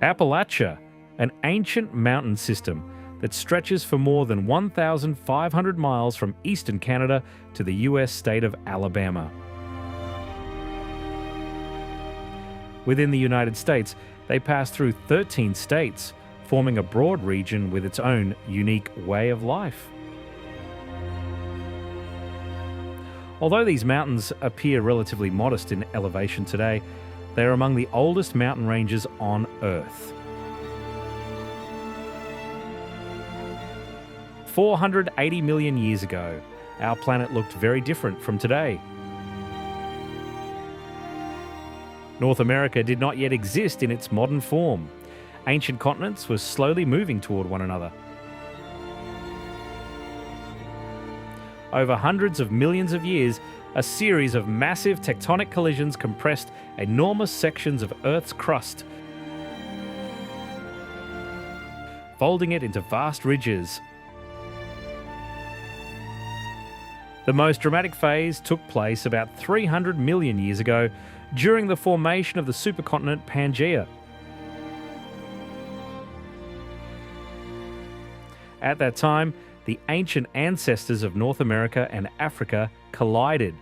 Appalachia, an ancient mountain system that stretches for more than 1,500 miles from eastern Canada to the US state of Alabama. Within the United States, they pass through 13 states, forming a broad region with its own unique way of life. Although these mountains appear relatively modest in elevation today, they are among the oldest mountain ranges on Earth. 480 million years ago, our planet looked very different from today. North America did not yet exist in its modern form. Ancient continents were slowly moving toward one another. Over hundreds of millions of years, a series of massive tectonic collisions compressed enormous sections of Earth's crust, folding it into vast ridges. The most dramatic phase took place about 300 million years ago during the formation of the supercontinent Pangaea. At that time, the ancient ancestors of North America and Africa collided.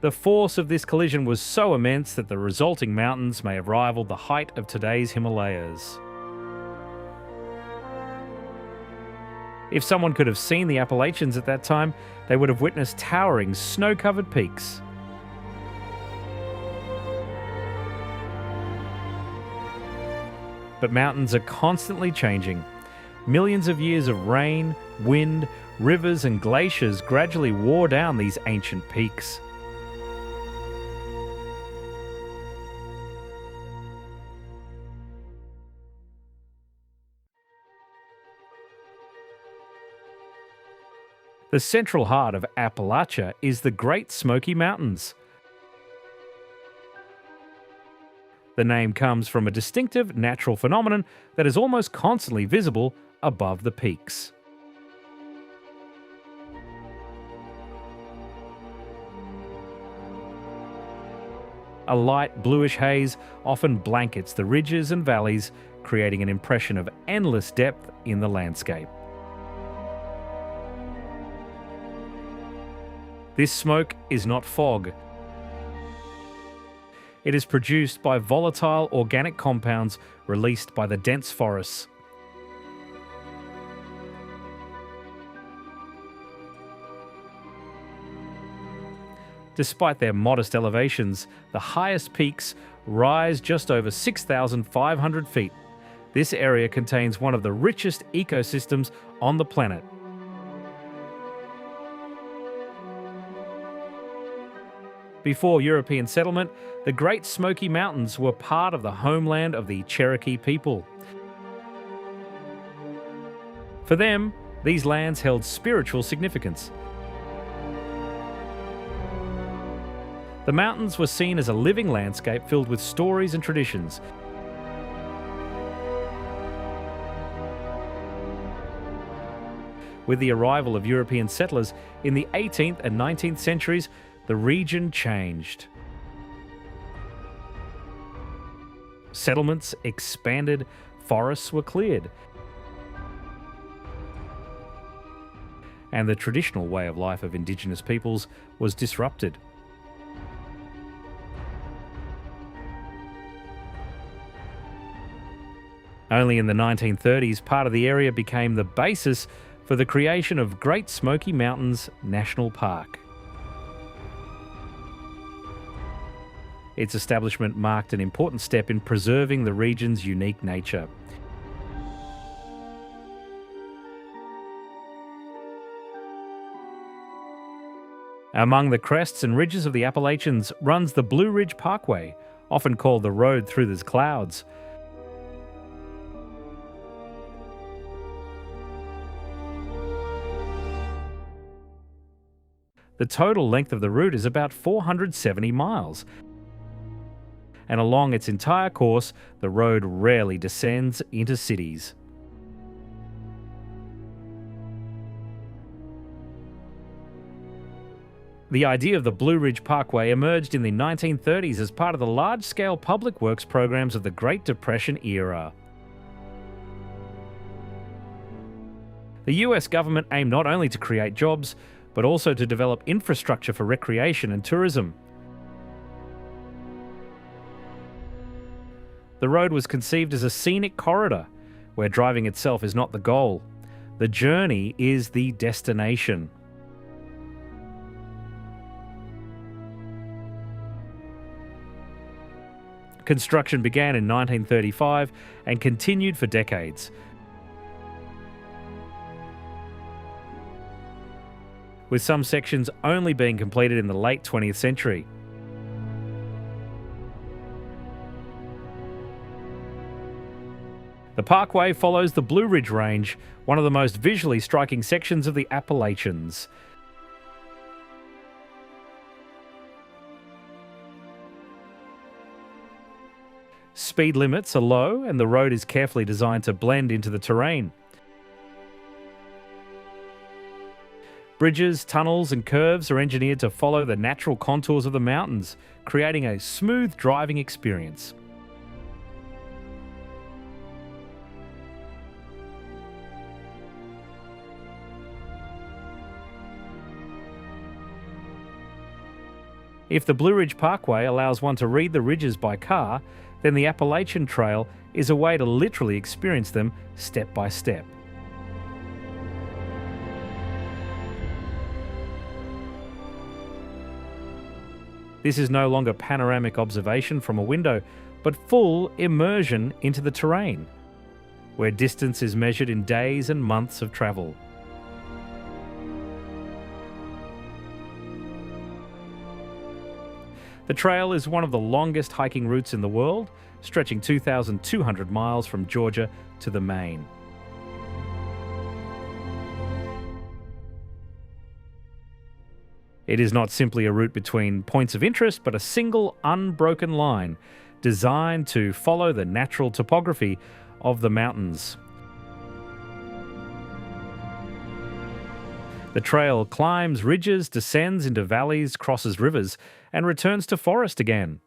The force of this collision was so immense that the resulting mountains may have rivaled the height of today's Himalayas. If someone could have seen the Appalachians at that time, they would have witnessed towering, snow-covered peaks. But mountains are constantly changing. Millions of years of rain, wind, rivers, and glaciers gradually wore down these ancient peaks. The central heart of Appalachia is the Great Smoky Mountains. The name comes from a distinctive natural phenomenon that is almost constantly visible above the peaks. A light bluish haze often blankets the ridges and valleys, creating an impression of endless depth in the landscape. This smoke is not fog. It is produced by volatile organic compounds released by the dense forests. Despite their modest elevations, the highest peaks rise just over 6,500 feet. This area contains one of the richest ecosystems on the planet. Before European settlement, the Great Smoky Mountains were part of the homeland of the Cherokee people. For them, these lands held spiritual significance. The mountains were seen as a living landscape filled with stories and traditions. With the arrival of European settlers in the 18th and 19th centuries, the region changed. Settlements expanded, forests were cleared, and the traditional way of life of Indigenous peoples was disrupted. Only in the 1930s, part of the area became the basis for the creation of Great Smoky Mountains National Park. Its establishment marked an important step in preserving the region's unique nature. Among the crests and ridges of the Appalachians runs the Blue Ridge Parkway, often called the road through the clouds. The total length of the route is about 470 miles. And along its entire course, the road rarely descends into cities. The idea of the Blue Ridge Parkway emerged in the 1930s as part of the large-scale public works programs of the Great Depression era. The US government aimed not only to create jobs, but also to develop infrastructure for recreation and tourism. The road was conceived as a scenic corridor, where driving itself is not the goal. The journey is the destination. Construction began in 1935 and continued for decades. With some sections only being completed in the late 20th century. The parkway follows the Blue Ridge Range, one of the most visually striking sections of the Appalachians. Speed limits are low and the road is carefully designed to blend into the terrain. Bridges, tunnels and curves are engineered to follow the natural contours of the mountains, creating a smooth driving experience. If the Blue Ridge Parkway allows one to read the ridges by car, then the Appalachian Trail is a way to literally experience them step by step. This is no longer panoramic observation from a window, but full immersion into the terrain, where distance is measured in days and months of travel. The trail is one of the longest hiking routes in the world, stretching 2,200 miles from Georgia to the Maine. It is not simply a route between points of interest, but a single unbroken line designed to follow the natural topography of the mountains. The trail climbs ridges, descends into valleys, crosses rivers, and returns to forest again.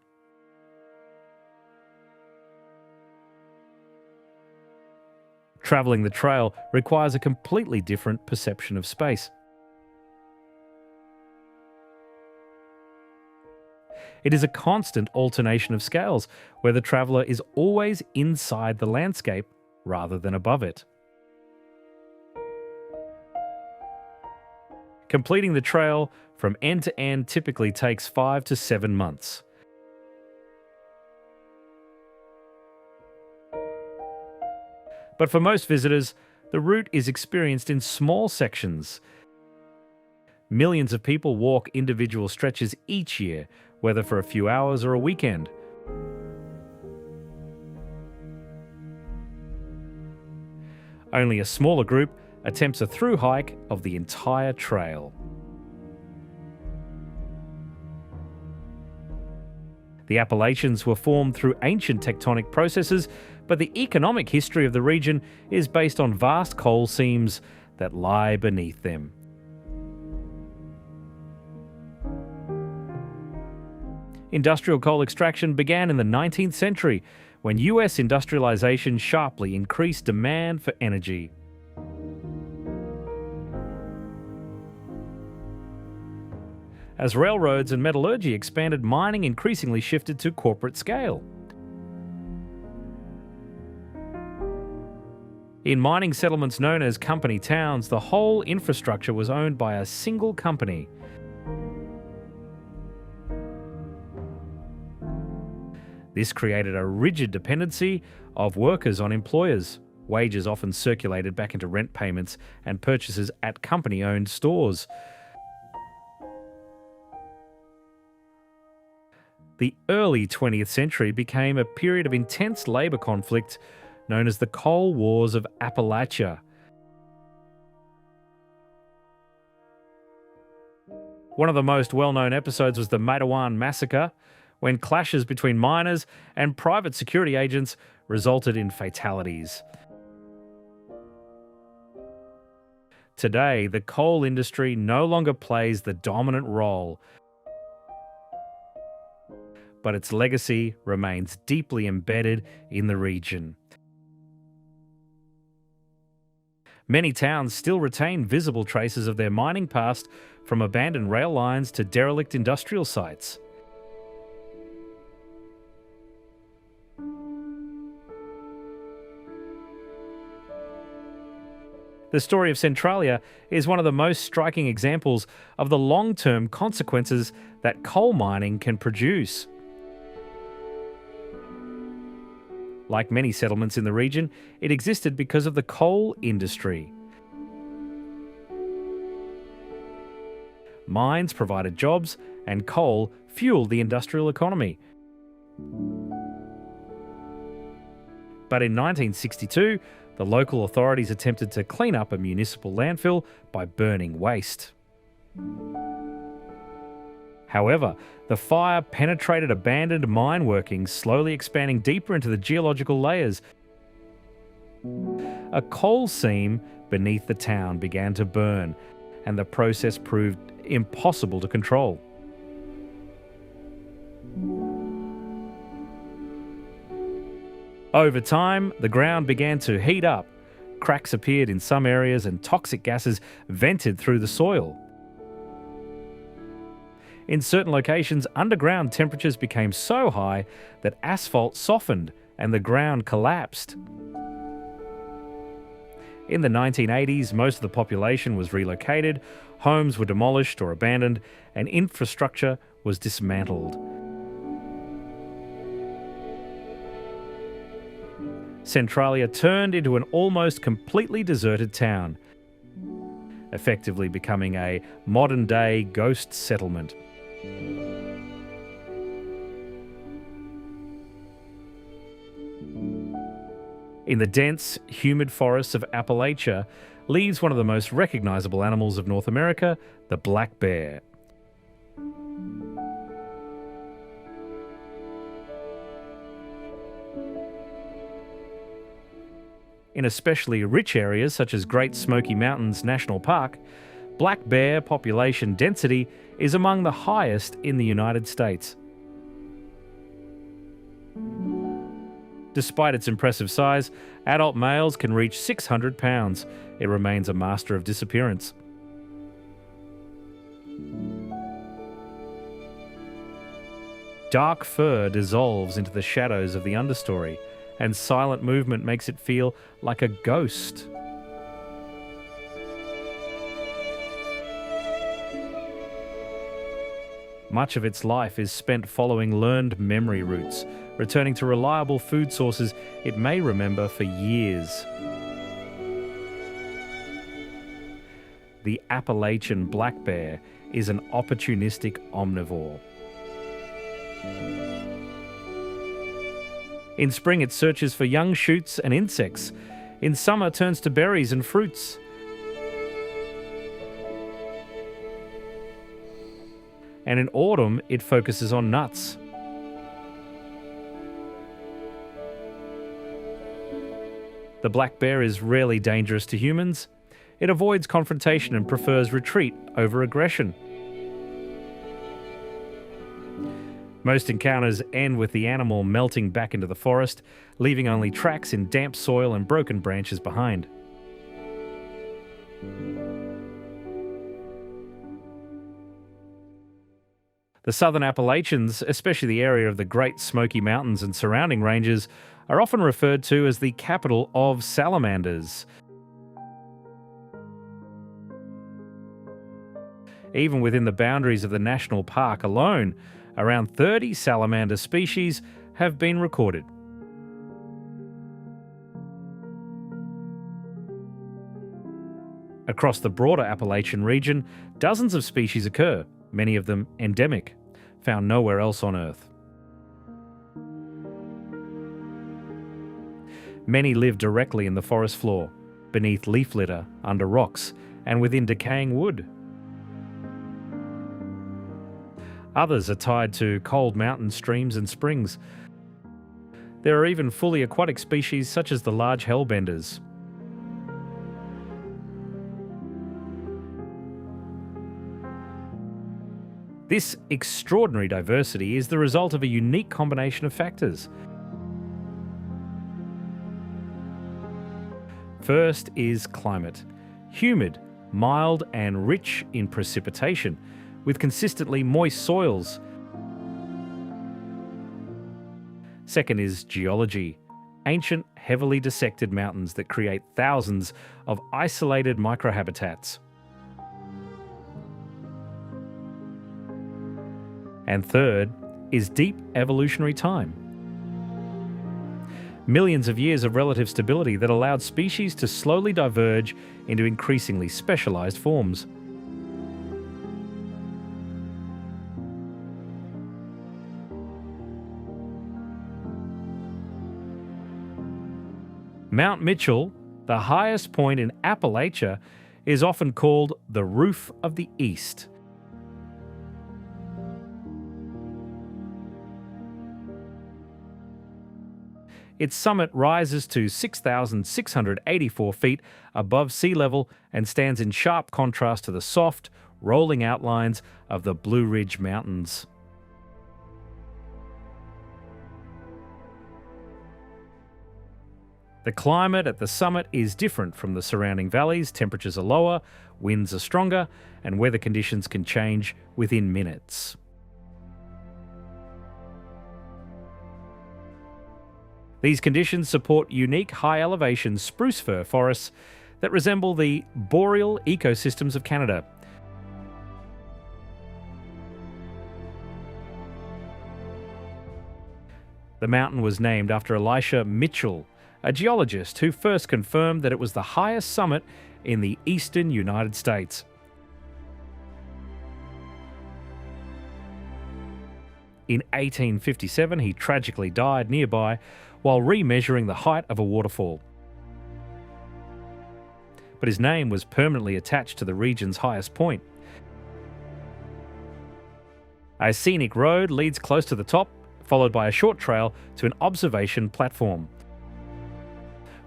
Travelling the trail requires a completely different perception of space. It is a constant alternation of scales, where the traveller is always inside the landscape rather than above it. Completing the trail from end to end typically takes 5 to 7 months. But for most visitors, the route is experienced in small sections. Millions of people walk individual stretches each year, whether for a few hours or a weekend. Only a smaller group attempts a through hike of the entire trail. The Appalachians were formed through ancient tectonic processes, but the economic history of the region is based on vast coal seams that lie beneath them. Industrial coal extraction began in the 19th century, when US industrialization sharply increased demand for energy. As railroads and metallurgy expanded, mining increasingly shifted to corporate scale. In mining settlements known as company towns, the whole infrastructure was owned by a single company. This created a rigid dependency of workers on employers. Wages often circulated back into rent payments and purchases at company-owned stores. The early 20th century became a period of intense labour conflict known as the Coal Wars of Appalachia. One of the most well-known episodes was the Matewan Massacre, when clashes between miners and private security agents resulted in fatalities. Today, the coal industry no longer plays the dominant role, but its legacy remains deeply embedded in the region. Many towns still retain visible traces of their mining past, from abandoned rail lines to derelict industrial sites. The story of Centralia is one of the most striking examples of the long-term consequences that coal mining can produce. Like many settlements in the region, it existed because of the coal industry. Mines provided jobs, and coal fueled the industrial economy. But in 1962, the local authorities attempted to clean up a municipal landfill by burning waste. However, the fire penetrated abandoned mine workings, slowly expanding deeper into the geological layers. A coal seam beneath the town began to burn, and the process proved impossible to control. Over time, the ground began to heat up. Cracks appeared in some areas and toxic gases vented through the soil. In certain locations, underground temperatures became so high that asphalt softened and the ground collapsed. In the 1980s, most of the population was relocated, homes were demolished or abandoned, and infrastructure was dismantled. Centralia turned into an almost completely deserted town, effectively becoming a modern-day ghost settlement. In the dense, humid forests of Appalachia lives one of the most recognizable animals of North America, the black bear. In especially rich areas such as Great Smoky Mountains National Park, black bear population density is among the highest in the United States. Despite its impressive size, adult males can reach 600 pounds. It remains a master of disappearance. Dark fur dissolves into the shadows of the understory, and silent movement makes it feel like a ghost. Much of its life is spent following learned memory routes, returning to reliable food sources it may remember for years. The Appalachian black bear is an opportunistic omnivore. In spring, it searches for young shoots and insects. In summer, turns to berries and fruits. And in autumn, it focuses on nuts. The black bear is rarely dangerous to humans. It avoids confrontation and prefers retreat over aggression. Most encounters end with the animal melting back into the forest, leaving only tracks in damp soil and broken branches behind. The southern Appalachians, especially the area of the Great Smoky Mountains and surrounding ranges, are often referred to as the capital of salamanders. Even within the boundaries of the national park alone, around 30 salamander species have been recorded. Across the broader Appalachian region, dozens of species occur, many of them endemic, found nowhere else on Earth. Many live directly in the forest floor, beneath leaf litter, under rocks, and within decaying wood. Others are tied to cold mountain streams and springs. There are even fully aquatic species such as the large hellbenders. This extraordinary diversity is the result of a unique combination of factors. First is climate. Humid, mild and rich in precipitation, with consistently moist soils. Second is geology. Ancient, heavily dissected mountains that create thousands of isolated microhabitats. And third is deep evolutionary time. Millions of years of relative stability that allowed species to slowly diverge into increasingly specialized forms. Mount Mitchell, the highest point in Appalachia, is often called the Roof of the East. Its summit rises to 6,684 feet above sea level and stands in sharp contrast to the soft, rolling outlines of the Blue Ridge Mountains. The climate at the summit is different from the surrounding valleys. Temperatures are lower, winds are stronger, and weather conditions can change within minutes. These conditions support unique high-elevation spruce fir forests that resemble the boreal ecosystems of Canada. The mountain was named after Elisha Mitchell, a geologist who first confirmed that it was the highest summit in the eastern United States. In 1857, he tragically died nearby while remeasuring the height of a waterfall. But his name was permanently attached to the region's highest point. A scenic road leads close to the top, followed by a short trail to an observation platform.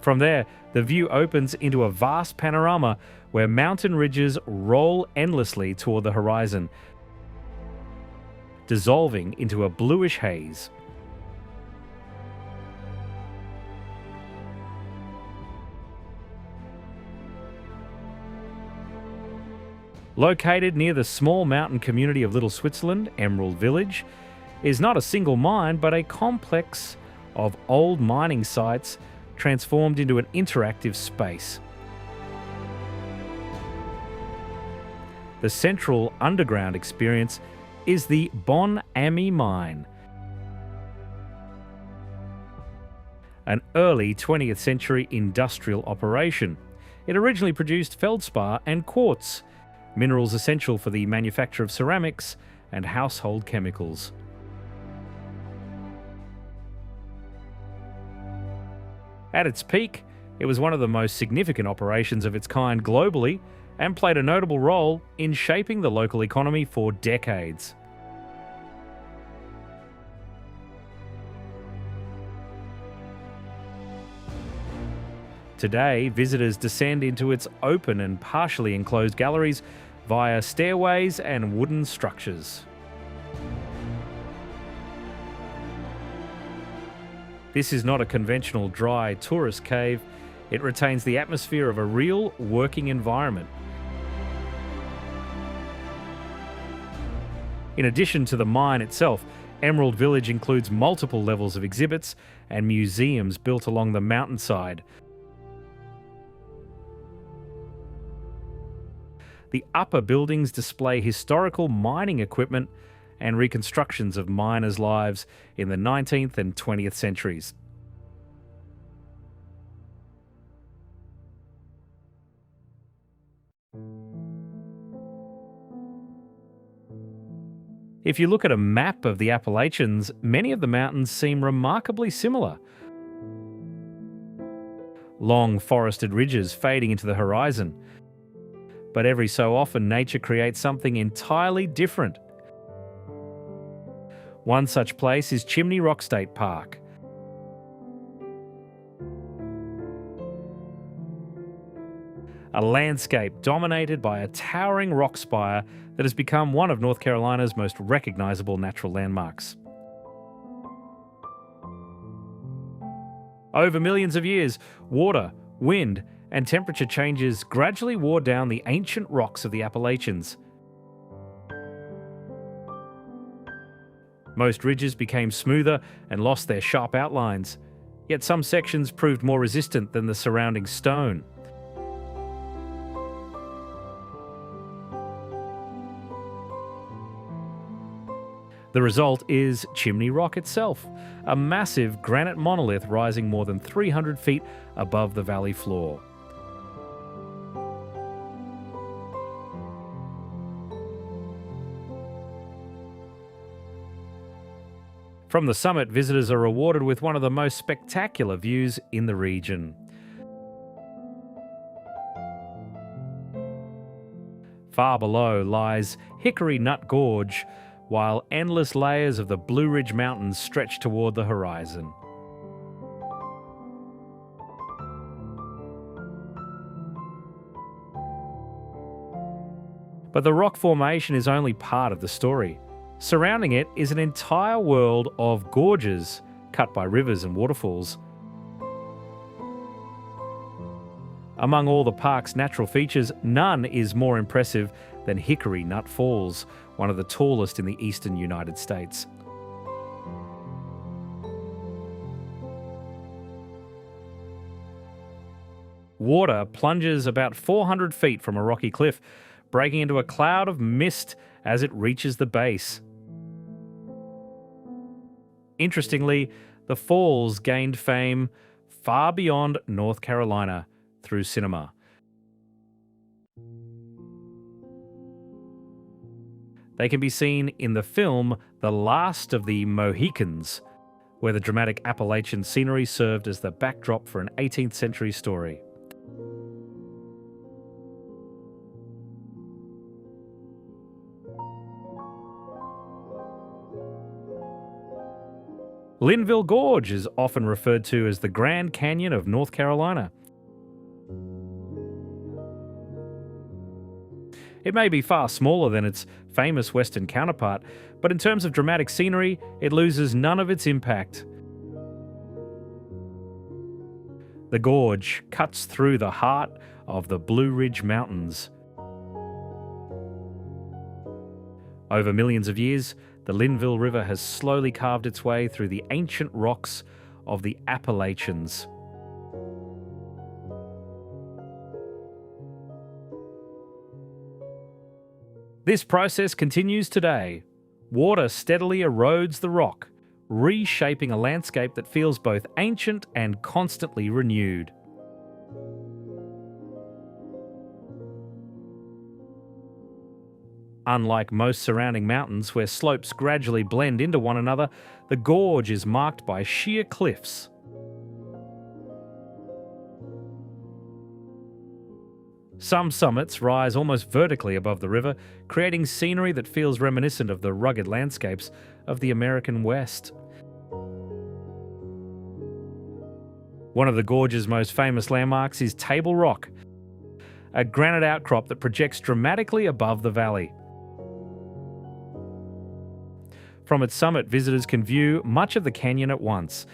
From there, the view opens into a vast panorama where mountain ridges roll endlessly toward the horizon, dissolving into a bluish haze. Located near the small mountain community of Little Switzerland, Emerald Village is not a single mine but a complex of old mining sites transformed into an interactive space. The central underground experience is the Bon Ami Mine, an early 20th century industrial operation. It originally produced feldspar and quartz, minerals essential for the manufacture of ceramics and household chemicals. At its peak, it was one of the most significant operations of its kind globally and played a notable role in shaping the local economy for decades. Today, visitors descend into its open and partially enclosed galleries via stairways and wooden structures. This is not a conventional dry tourist cave. It retains the atmosphere of a real working environment. In addition to the mine itself, Emerald Village includes multiple levels of exhibits and museums built along the mountainside. The upper buildings display historical mining equipment and reconstructions of miners' lives in the 19th and 20th centuries. If you look at a map of the Appalachians, many of the mountains seem remarkably similar. Long forested ridges fading into the horizon. But every so often, nature creates something entirely different. One such place is Chimney Rock State Park. a landscape dominated by a towering rock spire that has become one of North Carolina's most recognizable natural landmarks. Over millions of years, water, wind, and temperature changes gradually wore down the ancient rocks of the Appalachians. Most ridges became smoother and lost their sharp outlines, yet some sections proved more resistant than the surrounding stone. The result is Chimney Rock itself, a massive granite monolith rising more than 300 feet above the valley floor. From the summit, visitors are rewarded with one of the most spectacular views in the region. Far below lies Hickory Nut Gorge, while endless layers of the Blue Ridge Mountains stretch toward the horizon. But the rock formation is only part of the story. Surrounding it is an entire world of gorges cut by rivers and waterfalls. Among all the park's natural features, none is more impressive than Hickory Nut Falls, one of the tallest in the eastern United States. Water plunges about 400 feet from a rocky cliff, breaking into a cloud of mist as it reaches the base. Interestingly, the falls gained fame far beyond North Carolina through cinema. They can be seen in the film The Last of the Mohicans, where the dramatic Appalachian scenery served as the backdrop for an 18th century story. Linville Gorge is often referred to as the Grand Canyon of North Carolina. It may be far smaller than its famous western counterpart, but in terms of dramatic scenery, it loses none of its impact. The gorge cuts through the heart of the Blue Ridge Mountains. Over millions of years, the Linville River has slowly carved its way through the ancient rocks of the Appalachians. This process continues today. Water steadily erodes the rock, reshaping a landscape that feels both ancient and constantly renewed. Unlike most surrounding mountains where slopes gradually blend into one another, the gorge is marked by sheer cliffs. Some summits rise almost vertically above the river, creating scenery that feels reminiscent of the rugged landscapes of the American West. One of the gorge's most famous landmarks is Table Rock, a granite outcrop that projects dramatically above the valley. From its summit, visitors can view much of the canyon at once.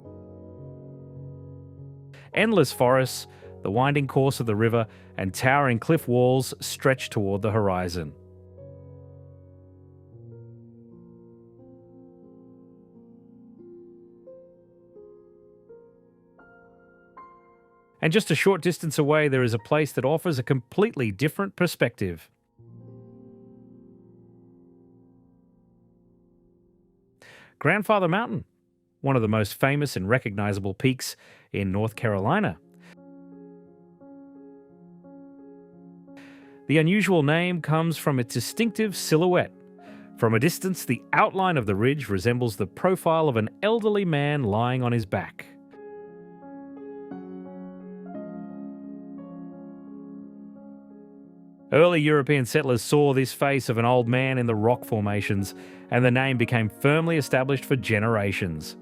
Endless forests, the winding course of the river, and towering cliff walls stretch toward the horizon. And just a short distance away, there is a place that offers a completely different perspective. Grandfather Mountain, one of the most famous and recognizable peaks in North Carolina. The unusual name comes from its distinctive silhouette. From a distance, the outline of the ridge resembles the profile of an elderly man lying on his back. Early European settlers saw this face of an old man in the rock formations, and the name became firmly established for generations.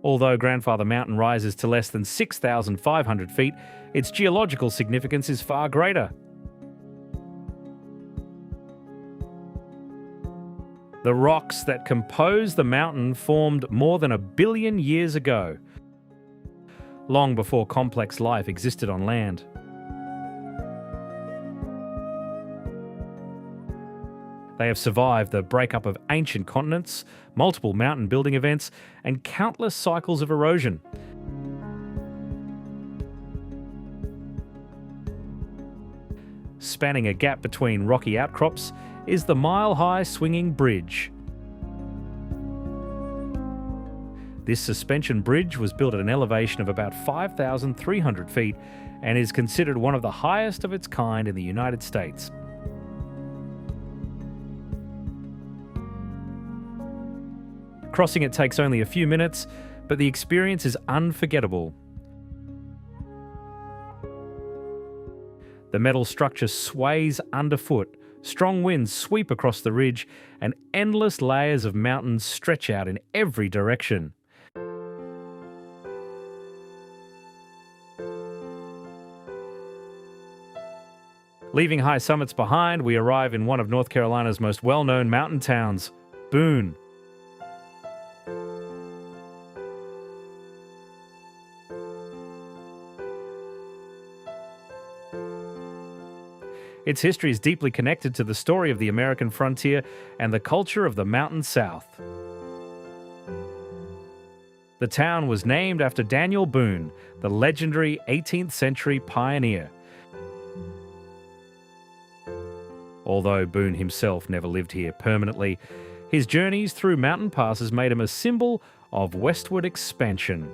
Although Grandfather Mountain rises to less than 6,500 feet, its geological significance is far greater. The rocks that compose the mountain formed more than 1 billion years ago, long before complex life existed on land. They have survived the breakup of ancient continents, multiple mountain building events, and countless cycles of erosion. Spanning a gap between rocky outcrops is the mile-high swinging bridge. This suspension bridge was built at an elevation of about 5,300 feet and is considered one of the highest of its kind in the United States. Crossing it takes only a few minutes, but the experience is unforgettable. The metal structure sways underfoot, strong winds sweep across the ridge, and endless layers of mountains stretch out in every direction. Leaving high summits behind, we arrive in one of North Carolina's most well-known mountain towns, Boone. Its history is deeply connected to the story of the American frontier and the culture of the Mountain South. The town was named after Daniel Boone, the legendary 18th century pioneer. Although Boone himself never lived here permanently, his journeys through mountain passes made him a symbol of westward expansion.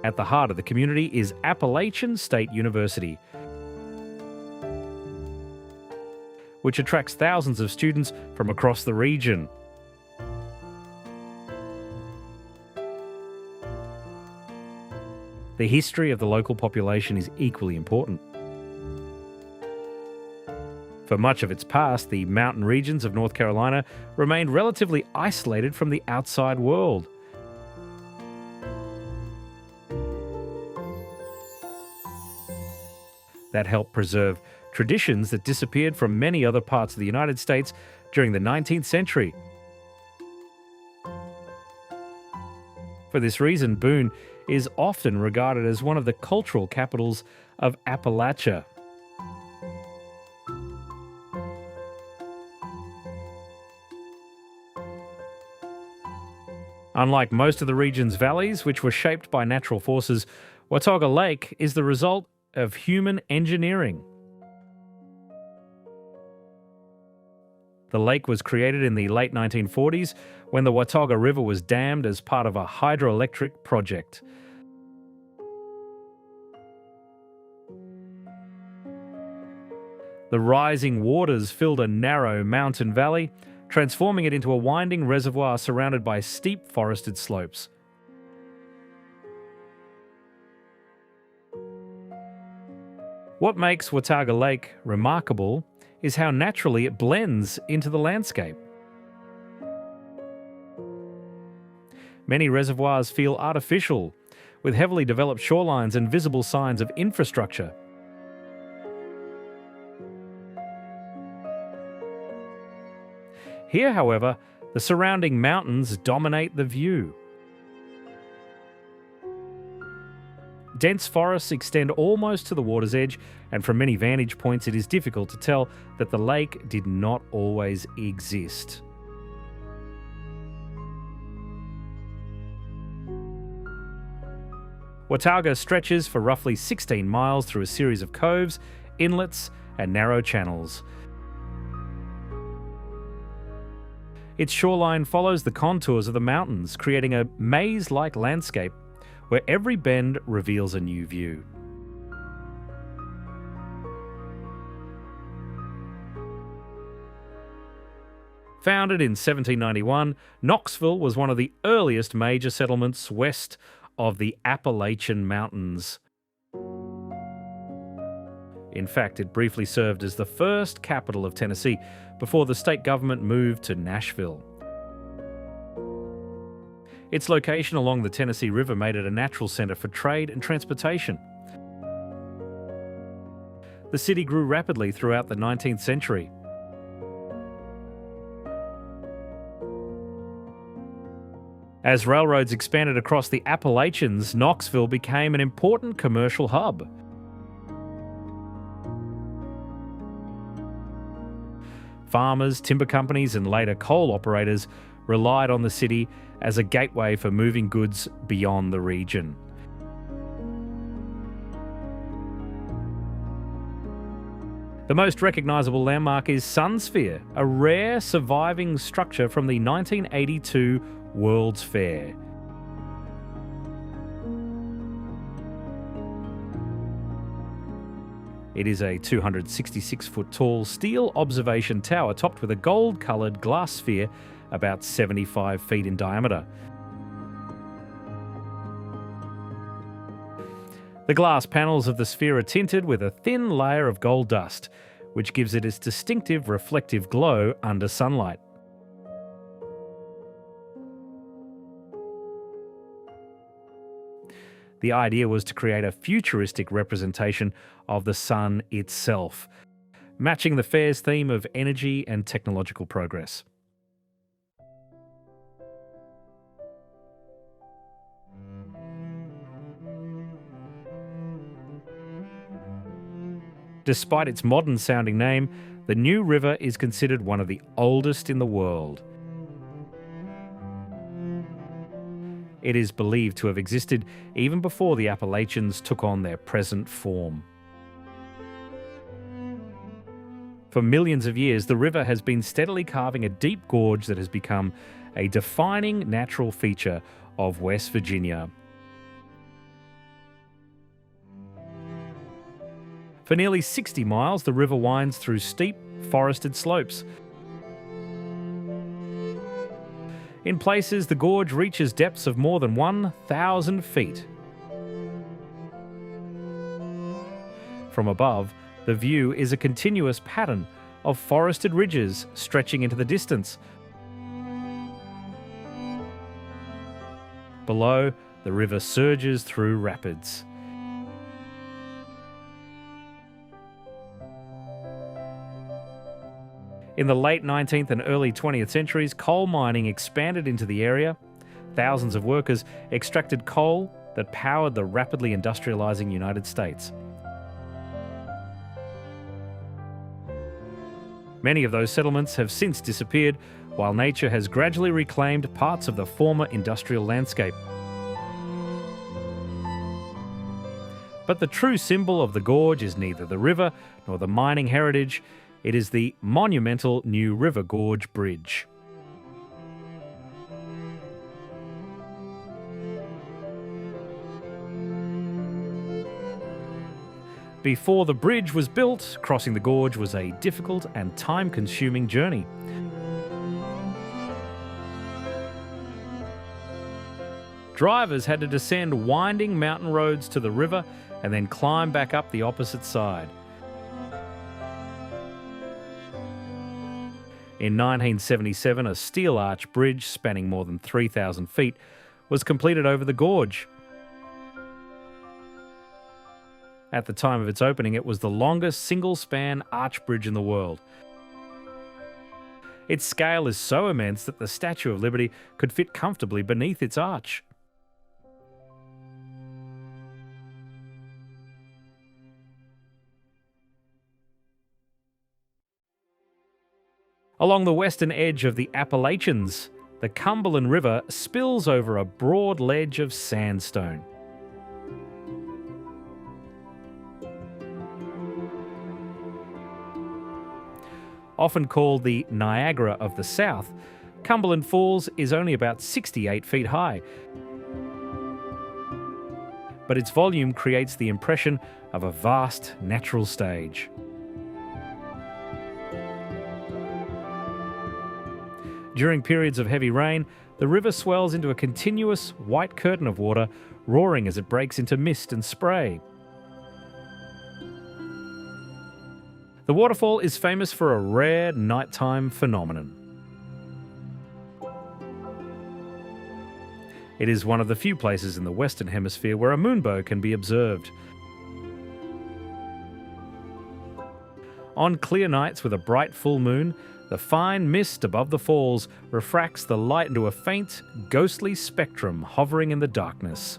At the heart of the community is Appalachian State University, which attracts thousands of students from across the region. The history of the local population is equally important. For much of its past, the mountain regions of North Carolina remained relatively isolated from the outside world. That helped preserve traditions that disappeared from many other parts of the United States during the 19th century. For this reason, Boone is often regarded as one of the cultural capitals of Appalachia. Unlike most of the region's valleys, which were shaped by natural forces, Watauga Lake is the result of human engineering. The lake was created in the late 1940s when the Watauga River was dammed as part of a hydroelectric project. The rising waters filled a narrow mountain valley, transforming it into a winding reservoir surrounded by steep forested slopes. What makes Watauga Lake remarkable is how naturally it blends into the landscape. Many reservoirs feel artificial, with heavily developed shorelines and visible signs of infrastructure. Here, however, the surrounding mountains dominate the view. Dense forests extend almost to the water's edge, and from many vantage points it is difficult to tell that the lake did not always exist. Watauga stretches for roughly 16 miles through a series of coves, inlets, and narrow channels. Its shoreline follows the contours of the mountains, creating a maze-like landscape where every bend reveals a new view. Founded in 1791, Knoxville was one of the earliest major settlements west of the Appalachian Mountains. In fact, it briefly served as the first capital of Tennessee before the state government moved to Nashville. Its location along the Tennessee River made it a natural center for trade and transportation. The city grew rapidly throughout the 19th century. As railroads expanded across the Appalachians, Knoxville became an important commercial hub. Farmers, timber companies, and later coal operators relied on the city as a gateway for moving goods beyond the region. The most recognisable landmark is Sun Sphere, a rare surviving structure from the 1982 World's Fair. It is a 266-foot tall steel observation tower topped with a gold-coloured glass sphere about 75 feet in diameter. The glass panels of the sphere are tinted with a thin layer of gold dust, which gives it its distinctive reflective glow under sunlight. The idea was to create a futuristic representation of the sun itself, matching the fair's theme of energy and technological progress. Despite its modern-sounding name, the New River is considered one of the oldest in the world. It is believed to have existed even before the Appalachians took on their present form. For millions of years, the river has been steadily carving a deep gorge that has become a defining natural feature of West Virginia. For nearly 60 miles, the river winds through steep, forested slopes. In places, the gorge reaches depths of more than 1,000 feet. From above, the view is a continuous pattern of forested ridges stretching into the distance. Below, the river surges through rapids. In the late 19th and early 20th centuries, coal mining expanded into the area. Thousands of workers extracted coal that powered the rapidly industrializing United States. Many of those settlements have since disappeared, while nature has gradually reclaimed parts of the former industrial landscape. But the true symbol of the gorge is neither the river nor the mining heritage. It is the monumental New River Gorge Bridge. Before the bridge was built, crossing the gorge was a difficult and time-consuming journey. Drivers had to descend winding mountain roads to the river and then climb back up the opposite side. In 1977, a steel arch bridge spanning more than 3,000 feet was completed over the gorge. At the time of its opening, it was the longest single-span arch bridge in the world. Its scale is so immense that the Statue of Liberty could fit comfortably beneath its arch. Along the western edge of the Appalachians, the Cumberland River spills over a broad ledge of sandstone. Often called the Niagara of the South, Cumberland Falls is only about 68 feet high. But its volume creates the impression of a vast natural stage. During periods of heavy rain, the river swells into a continuous white curtain of water, roaring as it breaks into mist and spray. The waterfall is famous for a rare nighttime phenomenon. It is one of the few places in the Western Hemisphere where a moonbow can be observed. On clear nights with a bright full moon, the fine mist above the falls refracts the light into a faint, ghostly spectrum hovering in the darkness.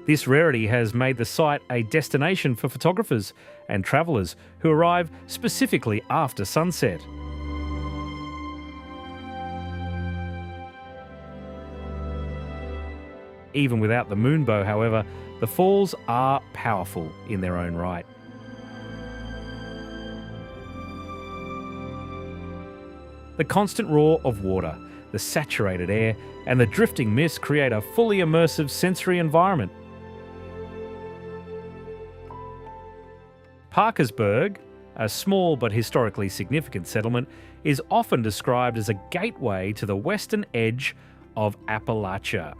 This rarity has made the site a destination for photographers and travellers who arrive specifically after sunset. Even without the moonbow, however, the falls are powerful in their own right. The constant roar of water, the saturated air, and the drifting mist create a fully immersive sensory environment. Parkersburg, a small but historically significant settlement, is often described as a gateway to the western edge of Appalachia.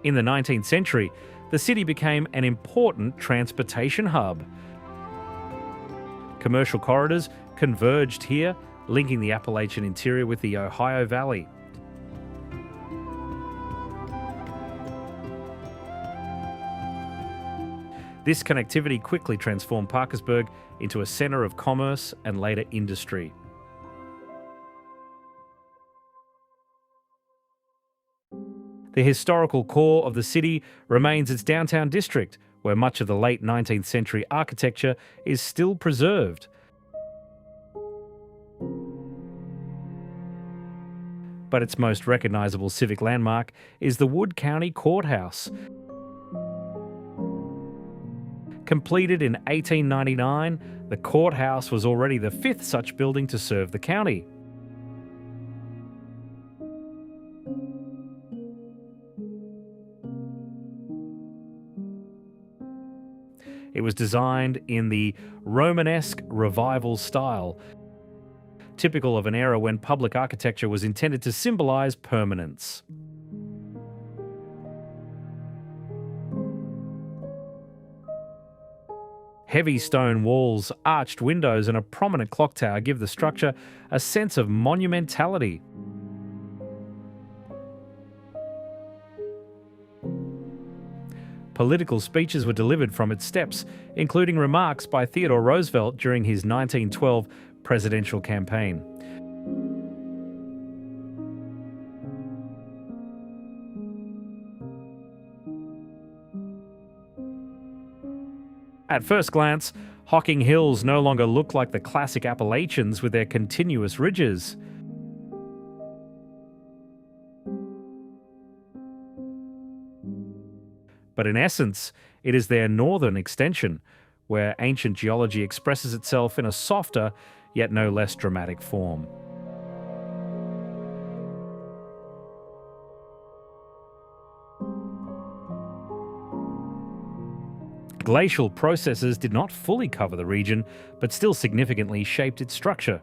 In the 19th century, the city became an important transportation hub. Commercial corridors converged here, linking the Appalachian interior with the Ohio Valley. This connectivity quickly transformed Parkersburg into a centre of commerce and later industry. The historical core of the city remains its downtown district, where much of the late 19th century architecture is still preserved. But its most recognisable civic landmark is the Wood County Courthouse. Completed in 1899, the courthouse was already the fifth such building to serve the county. It was designed in the Romanesque Revival style, typical of an era when public architecture was intended to symbolise permanence. Heavy stone walls, arched windows, and a prominent clock tower give the structure a sense of monumentality. Political speeches were delivered from its steps, including remarks by Theodore Roosevelt during his 1912 presidential campaign. At first glance, Hocking Hills no longer look like the classic Appalachians with their continuous ridges. But in essence, it is their northern extension, where ancient geology expresses itself in a softer, yet no less dramatic form. Glacial processes did not fully cover the region, but still significantly shaped its structure.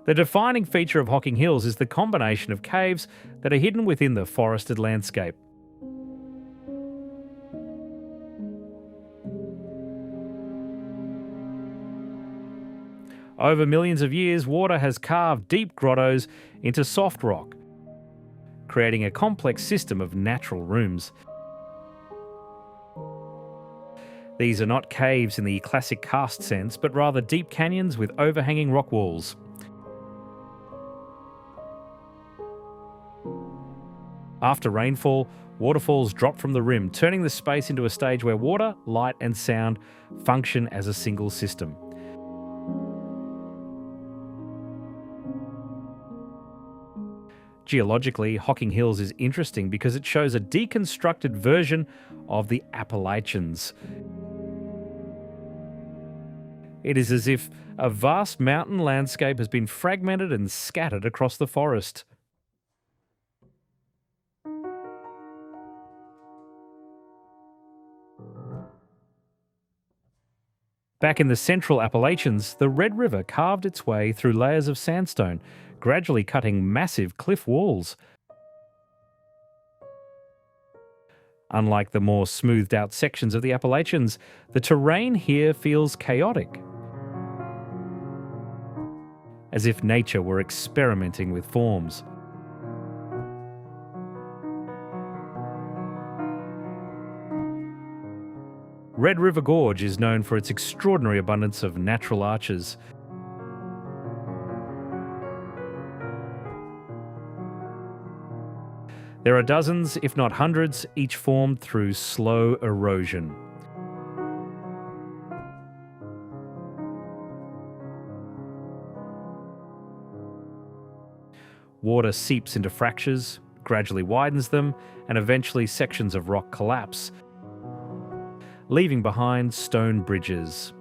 The defining feature of Hocking Hills is the combination of caves that are hidden within the forested landscape. Over millions of years, water has carved deep grottos into soft rock, creating a complex system of natural rooms. These are not caves in the classic karst sense, but rather deep canyons with overhanging rock walls. After rainfall, waterfalls drop from the rim, turning the space into a stage where water, light, and sound function as a single system. Geologically, Hocking Hills is interesting because it shows a deconstructed version of the Appalachians. It is as if a vast mountain landscape has been fragmented and scattered across the forest. Back in the central Appalachians, the Red River carved its way through layers of sandstone, gradually cutting massive cliff walls. Unlike the more smoothed out sections of the Appalachians, the terrain here feels chaotic, as if nature were experimenting with forms. Red River Gorge is known for its extraordinary abundance of natural arches. There are dozens, if not hundreds, each formed through slow erosion. Water seeps into fractures, gradually widens them, and eventually sections of rock collapse, leaving behind stone bridges.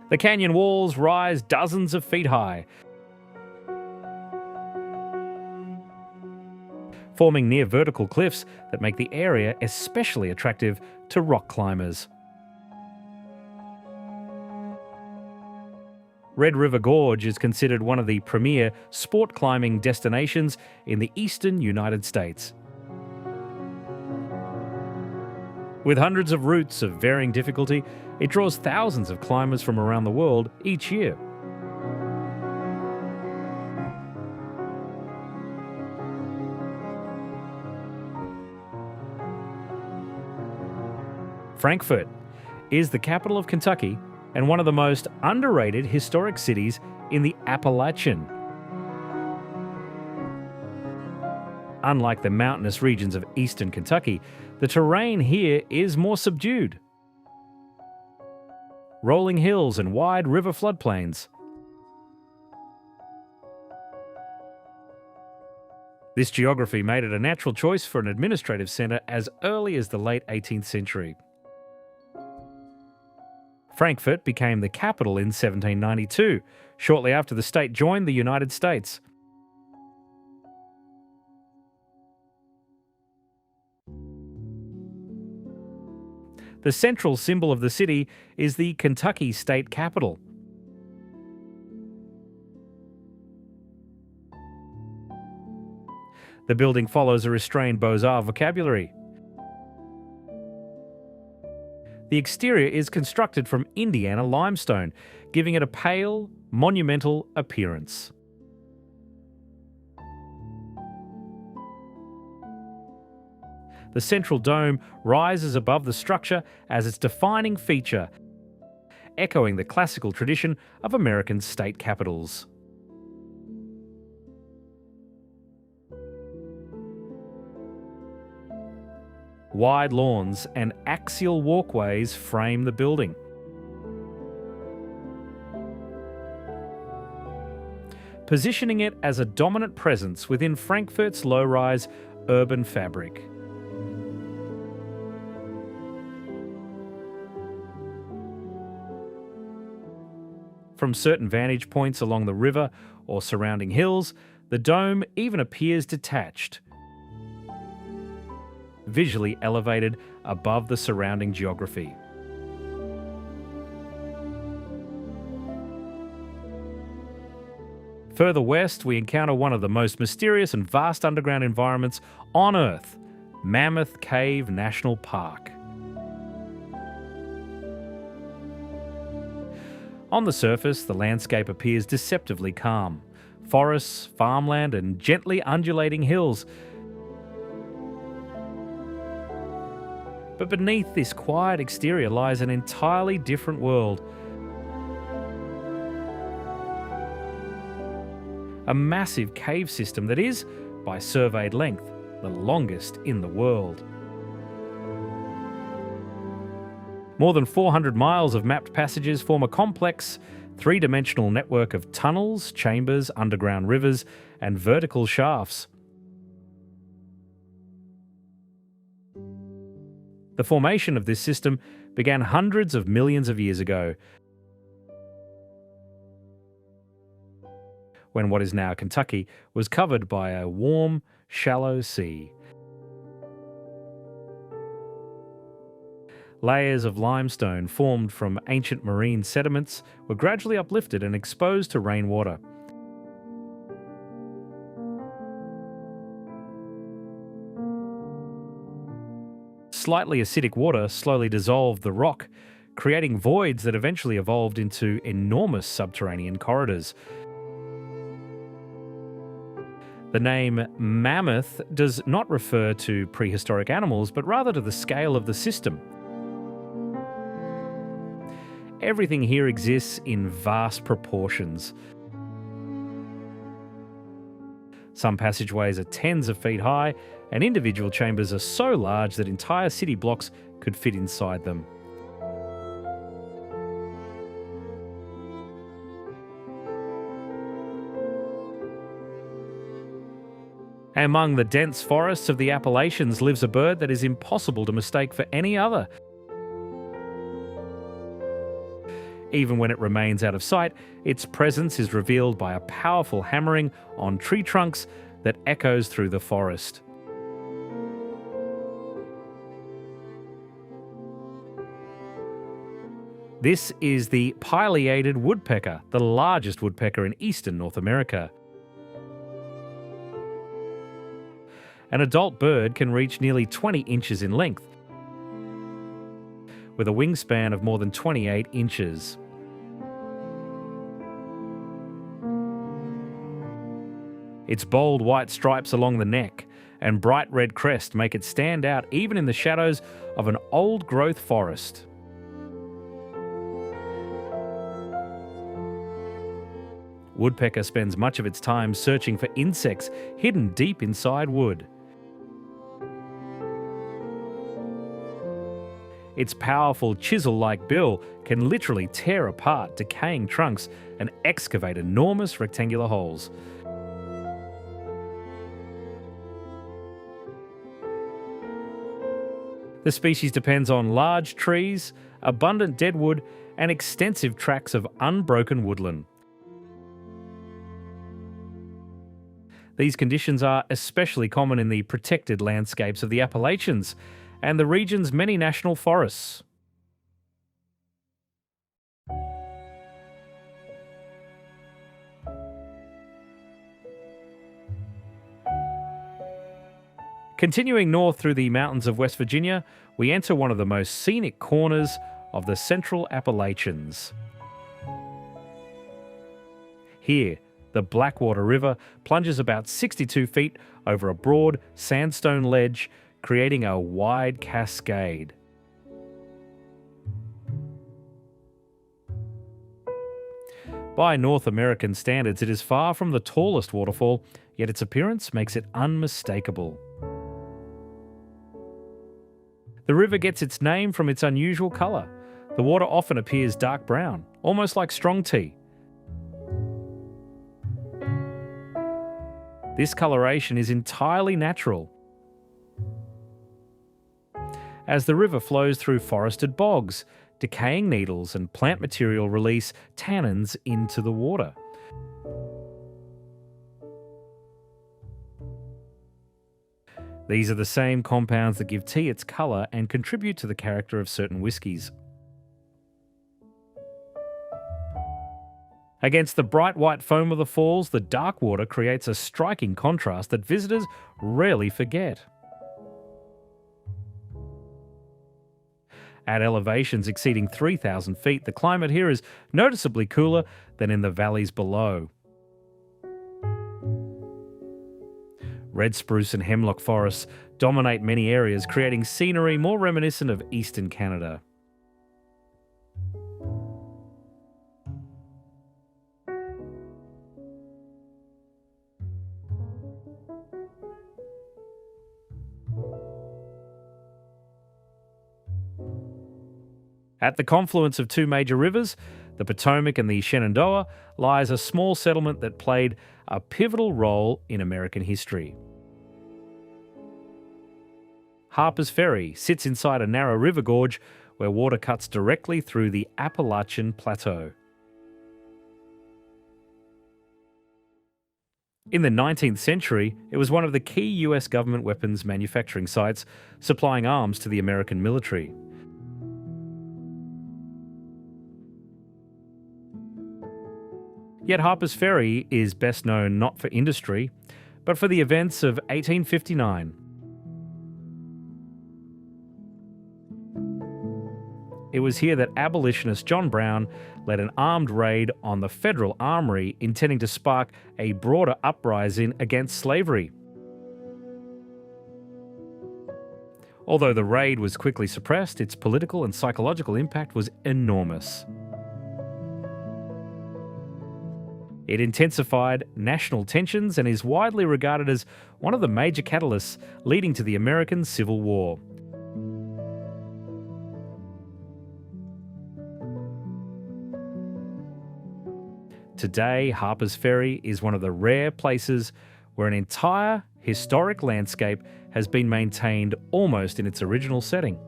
The canyon walls rise dozens of feet high, forming near vertical cliffs that make the area especially attractive to rock climbers. Red River Gorge is considered one of the premier sport climbing destinations in the eastern United States. With hundreds of routes of varying difficulty, it draws thousands of climbers from around the world each year. Frankfort is the capital of Kentucky and one of the most underrated historic cities in the Appalachian. Unlike the mountainous regions of eastern Kentucky, the terrain here is more subdued. Rolling hills and wide river floodplains. This geography made it a natural choice for an administrative centre as early as the late 18th century. Frankfort became the capital in 1792, shortly after the state joined the United States. The central symbol of the city is the Kentucky State Capitol. The building follows a restrained Beaux-Arts vocabulary. The exterior is constructed from Indiana limestone, giving it a pale, monumental appearance. The central dome rises above the structure as its defining feature, echoing the classical tradition of American state capitals. Wide lawns and axial walkways frame the building. Positioning it as a dominant presence within Frankfort's low-rise urban fabric. From certain vantage points along the river or surrounding hills, the dome even appears detached, visually elevated above the surrounding geography. Further west, we encounter one of the most mysterious and vast underground environments on Earth, Mammoth Cave National Park. On the surface, the landscape appears deceptively calm. Forests, farmland, and gently undulating hills. But beneath this quiet exterior lies an entirely different world. A massive cave system that is, by surveyed length, the longest in the world. More than 400 miles of mapped passages form a complex, three-dimensional network of tunnels, chambers, underground rivers, and vertical shafts. The formation of this system began hundreds of millions of years ago, when what is now Kentucky was covered by a warm, shallow sea. Layers of limestone formed from ancient marine sediments were gradually uplifted and exposed to rainwater. Slightly acidic water slowly dissolved the rock, creating voids that eventually evolved into enormous subterranean corridors. The name mammoth does not refer to prehistoric animals, but rather to the scale of the system. Everything here exists in vast proportions. Some passageways are tens of feet high, and individual chambers are so large that entire city blocks could fit inside them. Among the dense forests of the Appalachians lives a bird that is impossible to mistake for any other. Even when it remains out of sight, its presence is revealed by a powerful hammering on tree trunks that echoes through the forest. This is the pileated woodpecker, the largest woodpecker in eastern North America. An adult bird can reach nearly 20 inches in length, with a wingspan of more than 28 inches. Its bold white stripes along the neck and bright red crest make it stand out even in the shadows of an old-growth forest. Woodpecker spends much of its time searching for insects hidden deep inside wood. Its powerful chisel-like bill can literally tear apart decaying trunks and excavate enormous rectangular holes. The species depends on large trees, abundant deadwood, and extensive tracts of unbroken woodland. These conditions are especially common in the protected landscapes of the Appalachians and the region's many national forests. Continuing north through the mountains of West Virginia, we enter one of the most scenic corners of the Central Appalachians. Here, the Blackwater River plunges about 62 feet over a broad sandstone ledge, creating a wide cascade. By North American standards, it is far from the tallest waterfall, yet its appearance makes it unmistakable. The river gets its name from its unusual colour. The water often appears dark brown, almost like strong tea. This coloration is entirely natural. As the river flows through forested bogs, decaying needles and plant material release tannins into the water. These are the same compounds that give tea its colour and contribute to the character of certain whiskies. Against the bright white foam of the falls, the dark water creates a striking contrast that visitors rarely forget. At elevations exceeding 3,000 feet, the climate here is noticeably cooler than in the valleys below. Red spruce and hemlock forests dominate many areas, creating scenery more reminiscent of eastern Canada. At the confluence of two major rivers, the Potomac and the Shenandoah, lies a small settlement that played a pivotal role in American history. Harper's Ferry sits inside a narrow river gorge where water cuts directly through the Appalachian Plateau. In the 19th century, it was one of the key US government weapons manufacturing sites, supplying arms to the American military. Yet Harper's Ferry is best known not for industry, but for the events of 1859. It was here that abolitionist John Brown led an armed raid on the Federal Armory, intending to spark a broader uprising against slavery. Although the raid was quickly suppressed, its political and psychological impact was enormous. It intensified national tensions and is widely regarded as one of the major catalysts leading to the American Civil War. Today, Harper's Ferry is one of the rare places where an entire historic landscape has been maintained almost in its original setting.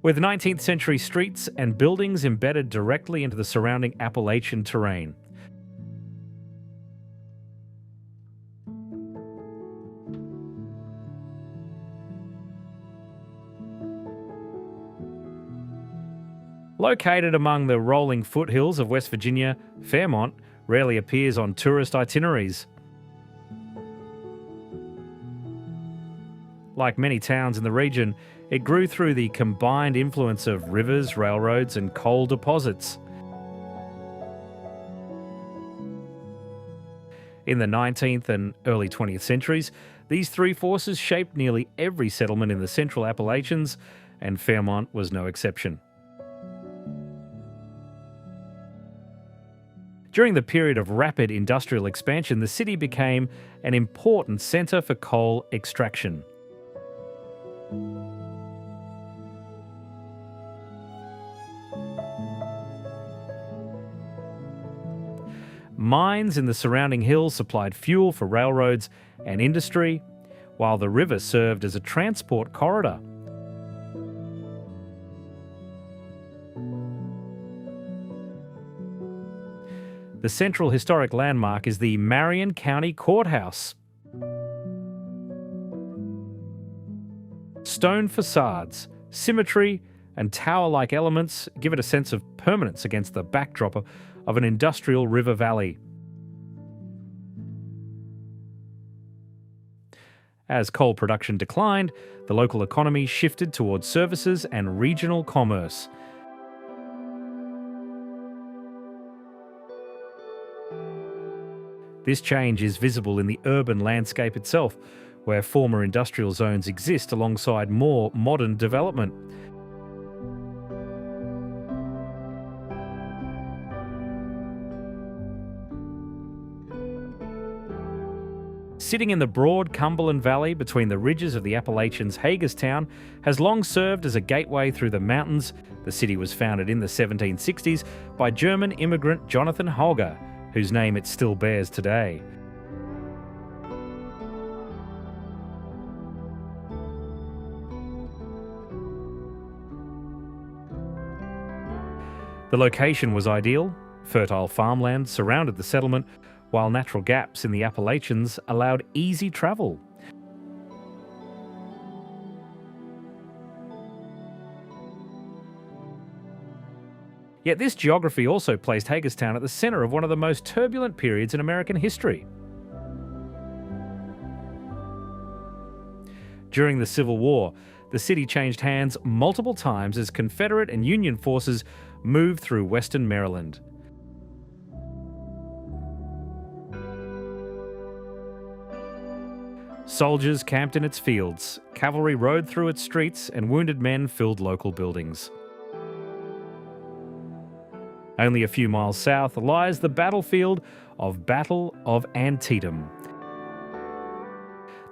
With 19th century streets and buildings embedded directly into the surrounding Appalachian terrain. Located among the rolling foothills of West Virginia, Fairmont rarely appears on tourist itineraries. Like many towns in the region, it grew through the combined influence of rivers, railroads, and coal deposits. In the 19th and early 20th centuries, these three forces shaped nearly every settlement in the central Appalachians, and Fairmont was no exception. During the period of rapid industrial expansion, the city became an important centre for coal extraction. Mines in the surrounding hills supplied fuel for railroads and industry, while the river served as a transport corridor. The central historic landmark is the Marion County Courthouse. Stone facades, symmetry, and tower-like elements give it a sense of permanence against the backdrop of an industrial river valley. As coal production declined, the local economy shifted towards services and regional commerce. This change is visible in the urban landscape itself, where former industrial zones exist alongside more modern development. Sitting in the broad Cumberland Valley between the ridges of the Appalachians, Hagerstown has long served as a gateway through the mountains. The city was founded in the 1760s by German immigrant Jonathan Holger, whose name it still bears today. The location was ideal. Fertile farmland surrounded the settlement, while natural gaps in the Appalachians allowed easy travel. Yet this geography also placed Hagerstown at the centre of one of the most turbulent periods in American history. During the Civil War, the city changed hands multiple times as Confederate and Union forces moved through western Maryland. Soldiers camped in its fields, cavalry rode through its streets, and wounded men filled local buildings. Only a few miles south lies the battlefield of Battle of Antietam,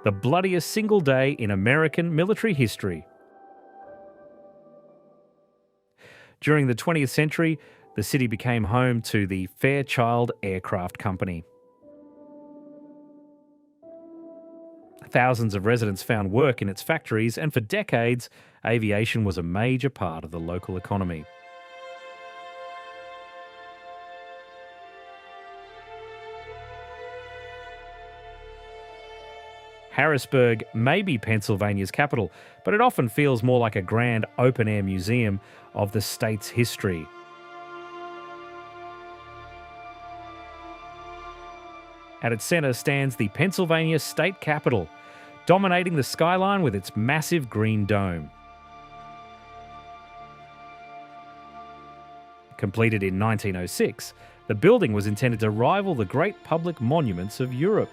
the bloodiest single day in American military history. During the 20th century, the city became home to the Fairchild Aircraft Company. Thousands of residents found work in its factories, and for decades, aviation was a major part of the local economy. Harrisburg may be Pennsylvania's capital, but it often feels more like a grand open-air museum of the state's history. At its centre stands the Pennsylvania State Capitol, dominating the skyline with its massive green dome. Completed in 1906, the building was intended to rival the great public monuments of Europe.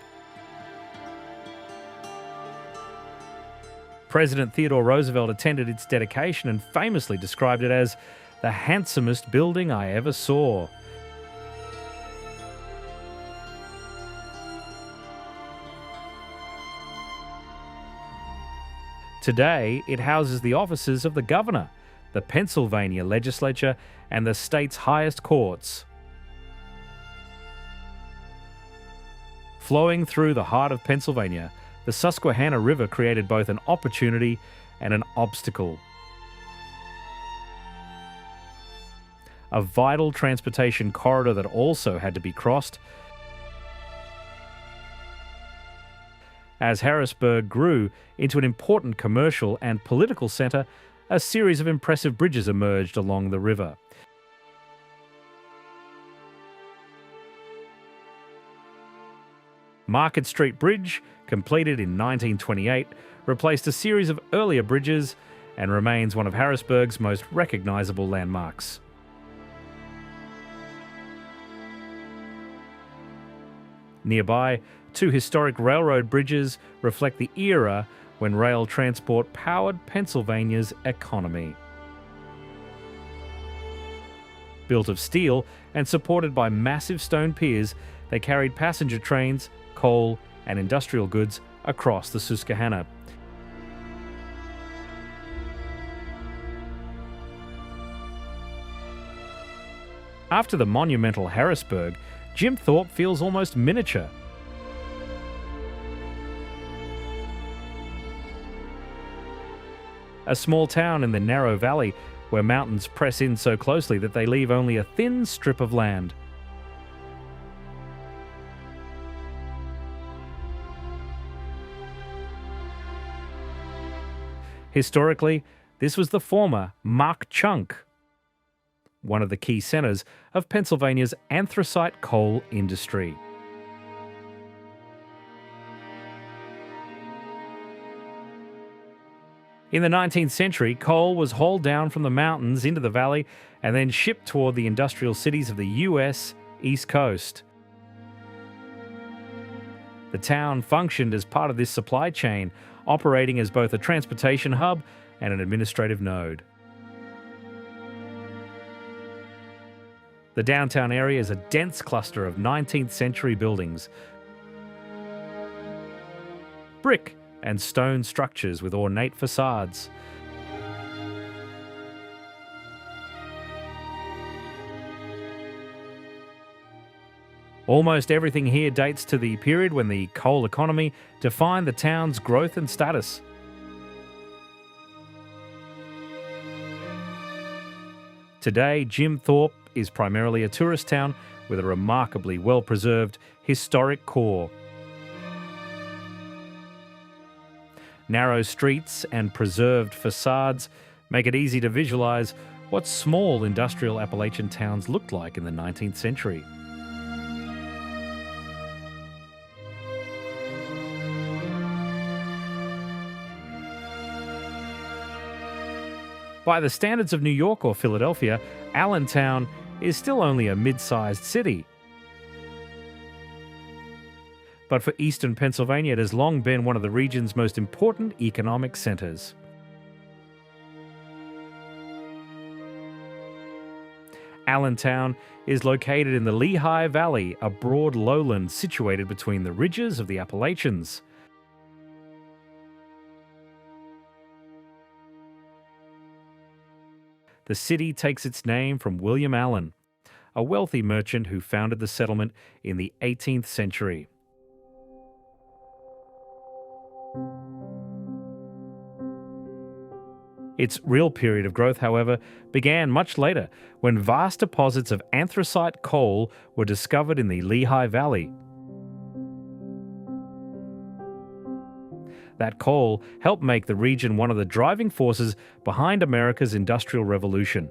President Theodore Roosevelt attended its dedication and famously described it as the handsomest building I ever saw. Today, it houses the offices of the governor, the Pennsylvania legislature, and the state's highest courts. Flowing through the heart of Pennsylvania, the Susquehanna River created both an opportunity and an obstacle. A vital transportation corridor that also had to be crossed. As Harrisburg grew into an important commercial and political centre, a series of impressive bridges emerged along the river. Market Street Bridge, completed in 1928, replaced a series of earlier bridges and remains one of Harrisburg's most recognisable landmarks. Nearby, two historic railroad bridges reflect the era when rail transport powered Pennsylvania's economy. Built of steel and supported by massive stone piers, they carried passenger trains, coal, and industrial goods across the Susquehanna. After the monumental Harrisburg, Jim Thorpe feels almost miniature. A small town in the narrow valley where mountains press in so closely that they leave only a thin strip of land. Historically, this was the former Mach Chunk, one of the key centres of Pennsylvania's anthracite coal industry. In the 19th century, coal was hauled down from the mountains into the valley and then shipped toward the industrial cities of the US East Coast. The town functioned as part of this supply chain, operating as both a transportation hub and an administrative node. The downtown area is a dense cluster of 19th century buildings. Brick and stone structures with ornate facades. Almost everything here dates to the period when the coal economy defined the town's growth and status. Today, Jim Thorpe is primarily a tourist town with a remarkably well-preserved historic core. Narrow streets and preserved facades make it easy to visualize what small industrial Appalachian towns looked like in the 19th century. By the standards of New York or Philadelphia, Allentown is still only a mid-sized city. But for eastern Pennsylvania, it has long been one of the region's most important economic centers. Allentown is located in the Lehigh Valley, a broad lowland situated between the ridges of the Appalachians. The city takes its name from William Allen, a wealthy merchant who founded the settlement in the 18th century. Its real period of growth, however, began much later, when vast deposits of anthracite coal were discovered in the Lehigh Valley. That coal helped make the region one of the driving forces behind America's Industrial Revolution.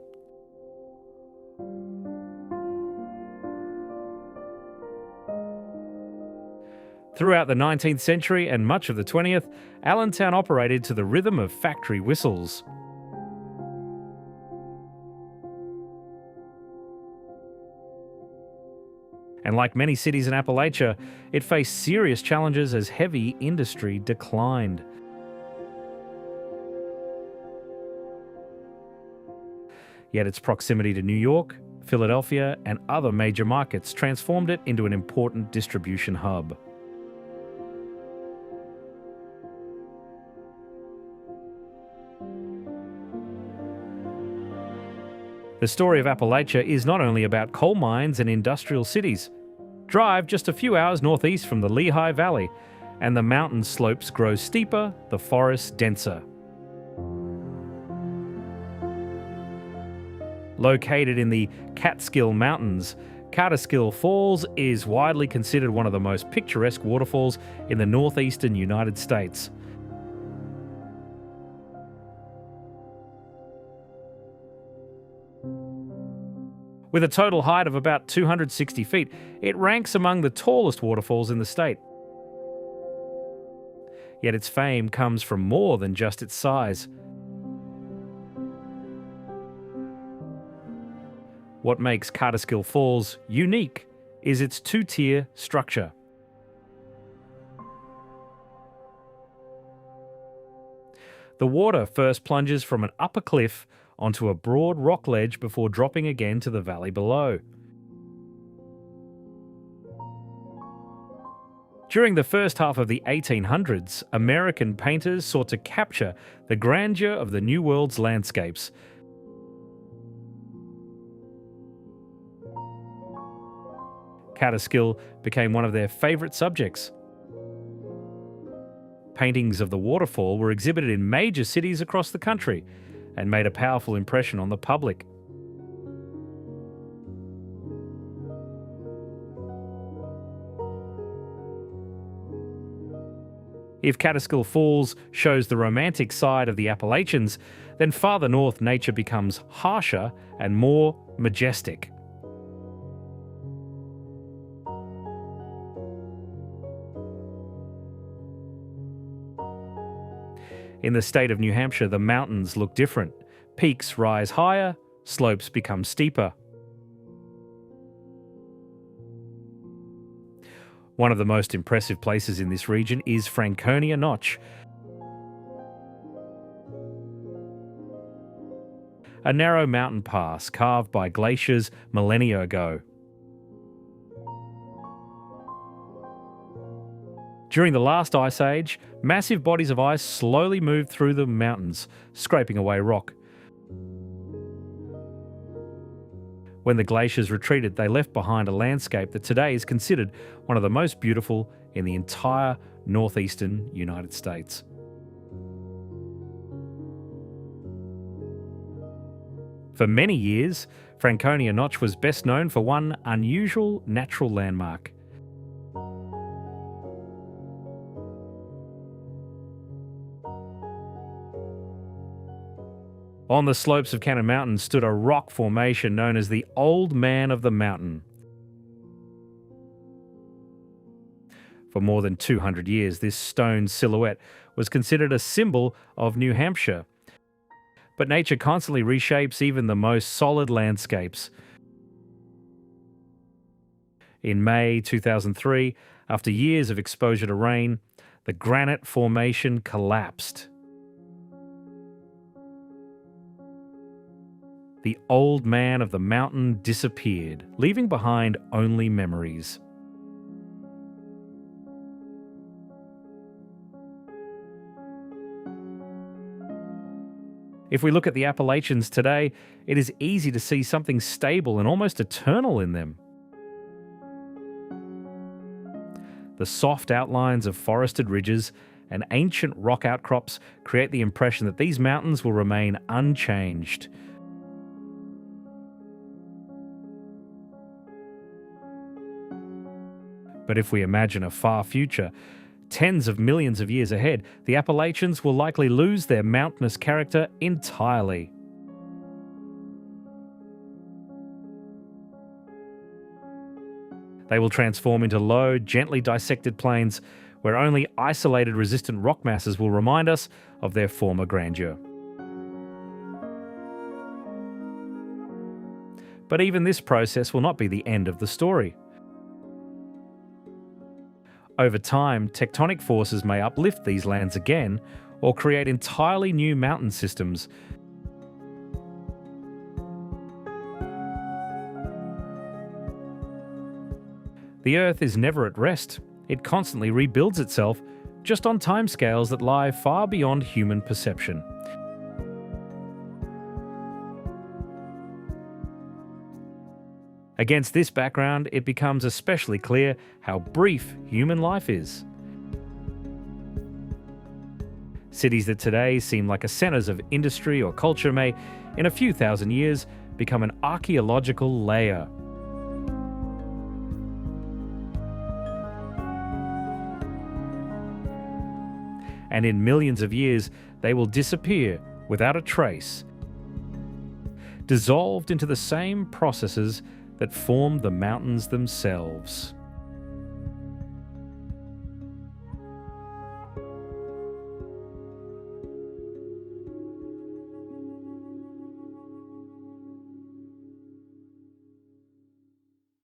Throughout the 19th century and much of the 20th, Allentown operated to the rhythm of factory whistles. And like many cities in Appalachia, it faced serious challenges as heavy industry declined. Yet its proximity to New York, Philadelphia, and other major markets transformed it into an important distribution hub. The story of Appalachia is not only about coal mines and industrial cities. Drive just a few hours northeast from the Lehigh Valley, and the mountain slopes grow steeper, the forests denser. Located in the Catskill Mountains, Catskill Falls is widely considered one of the most picturesque waterfalls in the northeastern United States. With a total height of about 260 feet, it ranks among the tallest waterfalls in the state. Yet its fame comes from more than just its size. What makes Catskill Falls unique is its two-tier structure. The water first plunges from an upper cliff onto a broad rock ledge before dropping again to the valley below. During the first half of the 1800s, American painters sought to capture the grandeur of the New World's landscapes. Catskill became one of their favourite subjects. Paintings of the waterfall were exhibited in major cities across the country and made a powerful impression on the public. If Catskill Falls shows the romantic side of the Appalachians, then farther north nature becomes harsher and more majestic. In the state of New Hampshire, the mountains look different. Peaks rise higher, slopes become steeper. One of the most impressive places in this region is Franconia Notch, a narrow mountain pass carved by glaciers millennia ago. During the last ice age, massive bodies of ice slowly moved through the mountains, scraping away rock. When the glaciers retreated, they left behind a landscape that today is considered one of the most beautiful in the entire northeastern United States. For many years, Franconia Notch was best known for one unusual natural landmark. On the slopes of Cannon Mountain stood a rock formation known as the Old Man of the Mountain. For more than 200 years, this stone silhouette was considered a symbol of New Hampshire. But nature constantly reshapes even the most solid landscapes. In May 2003, after years of exposure to rain, the granite formation collapsed. The Old Man of the Mountain disappeared, leaving behind only memories. If we look at the Appalachians today, it is easy to see something stable and almost eternal in them. The soft outlines of forested ridges and ancient rock outcrops create the impression that these mountains will remain unchanged. But if we imagine a far future, Tens of millions of years ahead, the Appalachians will likely lose their mountainous character entirely. They will transform into low, gently dissected plains where only isolated resistant rock masses will remind us of their former grandeur. But even this process will not be the end of the story. Over time, tectonic forces may uplift these lands again or create entirely new mountain systems. The Earth is never at rest. It constantly rebuilds itself, just on timescales that lie far beyond human perception. Against this background, it becomes especially clear how brief human life is. Cities that today seem like centres of industry or culture may, in a few thousand years, become an archaeological layer. And in millions of years, they will disappear without a trace, dissolved into the same processes that form the mountains themselves.